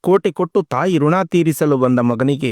ಕೋಟಿ ಕೊಟ್ಟು ತಾಯಿ ಋಣ ತೀರಿಸಲು ಬಂದ ಮಗನಿಗೆ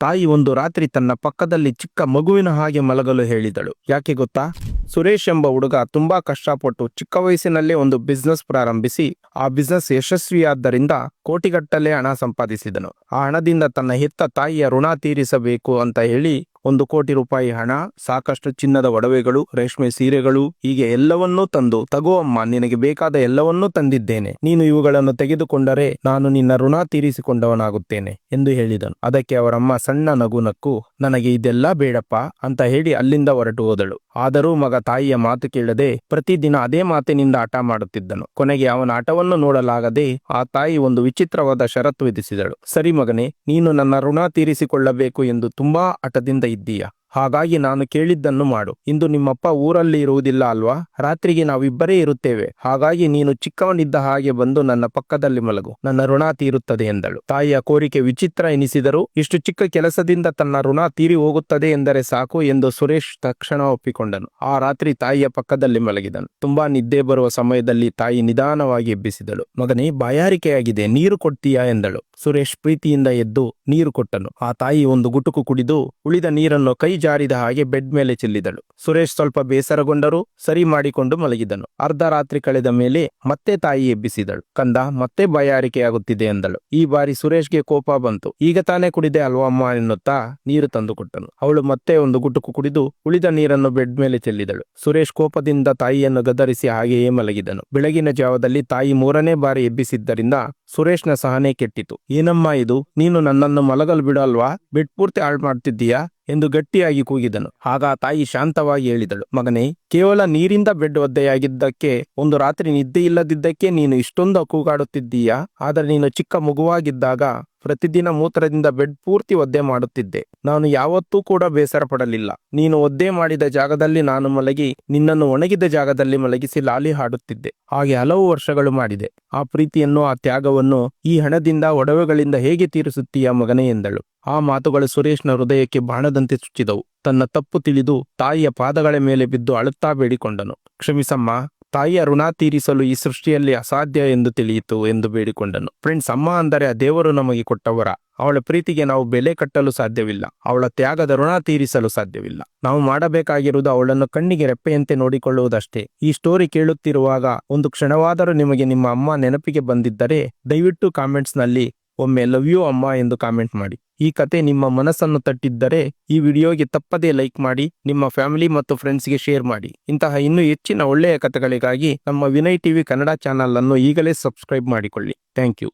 ತಾಯಿ ಒಂದು ರಾತ್ರಿ ತನ್ನ ಪಕ್ಕದಲ್ಲಿ ಚಿಕ್ಕ ಮಗುವಿನ ಹಾಗೆ ಮಲಗಲು ಹೇಳಿದಳು. ಯಾಕೆ ಗೊತ್ತಾ? ಸುರೇಶ್ ಎಂಬ ಹುಡುಗ ತುಂಬಾ ಕಷ್ಟಪಟ್ಟು ಚಿಕ್ಕ ವಯಸ್ಸಿನಲ್ಲೇ ಒಂದು ಬಿಸ್ನೆಸ್ ಪ್ರಾರಂಭಿಸಿ ಆ ಬಿಸ್ನೆಸ್ ಯಶಸ್ವಿಯಾದ್ದರಿಂದ ಕೋಟಿಗಟ್ಟಲೆ ಹಣ ಸಂಪಾದಿಸಿದನು. ಆ ಹಣದಿಂದ ತನ್ನ ಹೆತ್ತ ತಾಯಿಯ ಋಣ ತೀರಿಸಬೇಕು ಅಂತ ಹೇಳಿ 1 ಕೋಟಿ ರೂಪಾಯಿ ಹಣ, ಸಾಕಷ್ಟು ಚಿನ್ನದ ಒಡವೆಗಳು, ರೇಷ್ಮೆ ಸೀರೆಗಳು, ಹೀಗೆ ಎಲ್ಲವನ್ನೂ ತಂದು, ತಗೋ ಅಮ್ಮ, ನಿನಗೆ ಬೇಕಾದ ಎಲ್ಲವನ್ನೂ ತಂದಿದ್ದೇನೆ, ನೀನು ಇವುಗಳನ್ನು ತೆಗೆದುಕೊಂಡರೆ ನಾನು ನಿನ್ನ ಋಣ ತೀರಿಸಿಕೊಂಡವನಾಗುತ್ತೇನೆ ಎಂದು ಹೇಳಿದನು. ಅದಕ್ಕೆ ಅವರಮ್ಮ ಸಣ್ಣ ನಗು ನಕ್ಕು, ನನಗೆ ಇದೆಲ್ಲ ಬೇಡಪ್ಪ ಅಂತ ಹೇಳಿ ಅಲ್ಲಿಂದ ಹೊರಟು ಹೋದಳು. ಆದರೂ ಮಗ ತಾಯಿಯ ಮಾತು ಕೇಳದೆ ಪ್ರತಿದಿನ ಅದೇ ಮಾತಿನಿಂದ ಹಠ ಮಾಡುತ್ತಿದ್ದನು. ಕೊನೆಗೆ ಅವನ ಹಠವನ್ನು ನೋಡಲಾಗದೆ ಆ ತಾಯಿ ಒಂದು ವಿಚಿತ್ರವಾದ ಷರತ್ತು ವಿಧಿಸಿದಳು. ಸರಿ ಮಗನೇ, ನೀನು ನನ್ನ ಋಣ ತೀರಿಸಿಕೊಳ್ಳಬೇಕು ಎಂದು ತುಂಬಾ ಹಠದಿಂದ ಇದ್ದೀಯಾ, ಹಾಗಾಗಿ ನಾನು ಕೇಳಿದ್ದನ್ನು ಮಾಡು. ಇಂದು ನಿಮ್ಮಪ್ಪ ಊರಲ್ಲಿ ಇರುವುದಿಲ್ಲ ಅಲ್ವಾ? ರಾತ್ರಿಗೆ ನಾವಿಬ್ಬರೇ ಇರುತ್ತೇವೆ. ಹಾಗಾಗಿ ನೀನು ಚಿಕ್ಕವನಿದ್ದ ಹಾಗೆ ಬಂದು ನನ್ನ ಪಕ್ಕದಲ್ಲಿ ಮಲಗು, ನನ್ನ ಋಣ ತೀರುತ್ತದೆ ಎಂದಳು. ತಾಯಿಯ ಕೋರಿಕೆ ವಿಚಿತ್ರ ಎನಿಸಿದರೂ ಇಷ್ಟು ಚಿಕ್ಕ ಕೆಲಸದಿಂದ ತನ್ನ ಋಣ ತೀರಿ ಹೋಗುತ್ತದೆ ಎಂದರೆ ಸಾಕು ಎಂದು ಸುರೇಶ್ ತಕ್ಷಣ ಒಪ್ಪಿಕೊಂಡನು. ಆ ರಾತ್ರಿ ತಾಯಿಯ ಪಕ್ಕದಲ್ಲಿ ಮಲಗಿದನು. ತುಂಬಾ ನಿದ್ದೆ ಬರುವ ಸಮಯದಲ್ಲಿ ತಾಯಿ ನಿಧಾನವಾಗಿ ಎಬ್ಬಿಸಿದಳು. ಮಗನೇ, ಬಾಯಾರಿಕೆಯಾಗಿದೆ, ನೀರು ಕೊಡ್ತೀಯಾ ಎಂದಳು. ಸುರೇಶ್ ಪ್ರೀತಿಯಿಂದ ಎದ್ದು ನೀರು ಕೊಟ್ಟನು. ಆ ತಾಯಿ ಒಂದು ಗುಟುಕು ಕುಡಿದು ಉಳಿದ ನೀರನ್ನು ಕೈ ಜಾರಿದ ಹಾಗೆ ಬೆಡ್ ಮೇಲೆ ಚೆಲ್ಲಿದಳು. ಸುರೇಶ್ ಸ್ವಲ್ಪ ಬೇಸರಗೊಂಡರೂ ಸರಿ ಮಾಡಿಕೊಂಡು ಮಲಗಿದನು. ಅರ್ಧ ರಾತ್ರಿ ಕಳೆದ ಮೇಲೆ ಮತ್ತೆ ತಾಯಿ ಎಬ್ಬಿಸಿದಳು. ಕಂದ, ಮತ್ತೆ ಬಾಯಾರಿಕೆಯಾಗುತ್ತಿದೆ ಎಂದಳು. ಈ ಬಾರಿ ಸುರೇಶ್ಗೆ ಕೋಪ ಬಂತು. ಈಗ ತಾನೇ ಕುಡಿದೆ ಅಲ್ವಾ ಅಮ್ಮ ಎನ್ನುತ್ತಾ ನೀರು ತಂದು ಕೊಟ್ಟನು. ಅವಳು ಮತ್ತೆ ಒಂದು ಗುಟುಕು ಕುಡಿದು ಉಳಿದ ನೀರನ್ನು ಬೆಡ್ ಮೇಲೆ ಚೆಲ್ಲಿದಳು. ಸುರೇಶ್ ಕೋಪದಿಂದ ತಾಯಿಯನ್ನು ಗದರಿಸಿ ಹಾಗೆಯೇ ಮಲಗಿದನು. ಬೆಳಗಿನ ಜಾವದಲ್ಲಿ ತಾಯಿ 3ನೇ ಬಾರಿ ಎಬ್ಬಿಸಿದ್ದರಿಂದ ಸುರೇಶ್ನ ಸಹನೆ ಕೆಟ್ಟಿತು. ಏನಮ್ಮ ಇದು, ನೀನು ನನ್ನನ್ನು ಮಲಗಲು ಬಿಡಲ್ವಾ? ಬೆಡ್ ಪೂರ್ತಿ ಹಾಳು ಮಾಡ್ತಿದ್ದೀಯಾ ಎಂದು ಗಟ್ಟಿಯಾಗಿ ಕೂಗಿದನು. ಆಗ ತಾಯಿ ಶಾಂತವಾಗಿ ಹೇಳಿದಳು, ಮಗನೇ, ಕೇವಲ ನೀರಿಂದ ಬೆಡ್ ಒದ್ದೆಯಾಗಿದ್ದಕ್ಕೆ, ಒಂದು ರಾತ್ರಿ ನಿದ್ದೆ ಇಲ್ಲದಿದ್ದಕ್ಕೆ ನೀನು ಇಷ್ಟೊಂದು ಕೂಗಾಡುತ್ತಿದ್ದೀಯಾ? ಆದರೆ ನೀನು ಚಿಕ್ಕ ಮಗುವಾಗಿದ್ದಾಗ ಪ್ರತಿದಿನ ಮೂತ್ರದಿಂದ ಬೆಡ್ ಪೂರ್ತಿ ಒದ್ದೆ ಮಾಡುತ್ತಿದ್ದೆ. ನಾನು ಯಾವತ್ತೂ ಕೂಡ ಬೇಸರ ಪಡಲಿಲ್ಲ. ನೀನು ಒದ್ದೆ ಮಾಡಿದ ಜಾಗದಲ್ಲಿ ನಾನು ಮಲಗಿ ನಿನ್ನನ್ನು ಒಣಗಿದ ಜಾಗದಲ್ಲಿ ಮಲಗಿಸಿ ಲಾಲಿ ಹಾಡುತ್ತಿದ್ದೆ. ಹಾಗೆ ಹಲವು ವರ್ಷಗಳು ಮಾಡಿದೆ. ಆ ಪ್ರೀತಿಯನ್ನು, ಆ ತ್ಯಾಗವನ್ನು ಈ ಹಣದಿಂದ, ಒಡವೆಗಳಿಂದ ಹೇಗೆ ತೀರಿಸುತ್ತೀಯಾ ಮಗನೇ ಎಂದಳು. ಆ ಮಾತುಗಳು ಸುರೇಶ್ನ ಹೃದಯಕ್ಕೆ ಬಾಣದಂತೆ ಚುಚ್ಚಿದವು. ತನ್ನ ತಪ್ಪು ತಿಳಿದು ತಾಯಿಯ ಪಾದಗಳ ಮೇಲೆ ಬಿದ್ದು ಅಳುತ್ತಾ ಬೇಡಿಕೊಂಡನು. ಕ್ಷಮಿಸಮ್ಮ, ತಾಯಿಯ ಋಣ ತೀರಿಸಲು ಈ ಸೃಷ್ಟಿಯಲ್ಲಿ ಅಸಾಧ್ಯ ಎಂದು ತಿಳಿಯಿತು ಎಂದು ಬೇಡಿಕೊಂಡನು. ಫ್ರೆಂಡ್ಸ್, ಅಮ್ಮ ಅಂದರೆ ಆ ದೇವರು ನಮಗೆ ಕೊಟ್ಟವರ. ಅವಳ ಪ್ರೀತಿಗೆ ನಾವು ಬೆಲೆ ಕಟ್ಟಲು ಸಾಧ್ಯವಿಲ್ಲ. ಅವಳ ತ್ಯಾಗದ ಋಣ ತೀರಿಸಲು ಸಾಧ್ಯವಿಲ್ಲ. ನಾವು ಮಾಡಬೇಕಾಗಿರುವುದು ಅವಳನ್ನು ಕಣ್ಣಿಗೆ ರೆಪ್ಪೆಯಂತೆ ನೋಡಿಕೊಳ್ಳುವುದಷ್ಟೇ. ಈ ಸ್ಟೋರಿ ಕೇಳುತ್ತಿರುವಾಗ ಒಂದು ಕ್ಷಣವಾದರೂ ನಿಮಗೆ ನಿಮ್ಮ ಅಮ್ಮ ನೆನಪಿಗೆ ಬಂದಿದ್ದರೆ ದಯವಿಟ್ಟು ಕಾಮೆಂಟ್ಸ್ನಲ್ಲಿ ಒಮ್ಮೆ ಲವ್ ಯು ಅಮ್ಮ ಎಂದು ಕಾಮೆಂಟ್ ಮಾಡಿ. ಈ ಕತೆ ನಿಮ್ಮ ಮನಸ್ಸನ್ನು ತಟ್ಟಿದ್ದರೆ ಈ ವಿಡಿಯೋಗೆ ತಪ್ಪದೇ ಲೈಕ್ ಮಾಡಿ, ನಿಮ್ಮ ಫ್ಯಾಮಿಲಿ ಮತ್ತು ಫ್ರೆಂಡ್ಸ್ಗೆ ಶೇರ್ ಮಾಡಿ. ಇಂತಹ ಇನ್ನೂ ಹೆಚ್ಚಿನ ಒಳ್ಳೆಯ ಕಥೆಗಳಿಗಾಗಿ ನಮ್ಮ ವಿನಯ್ ಟಿವಿ ಕನ್ನಡ ಚಾನಲ್ ಅನ್ನು ಈಗಲೇ ಸಬ್ಸ್ಕ್ರೈಬ್ ಮಾಡಿಕೊಳ್ಳಿ. Thank you.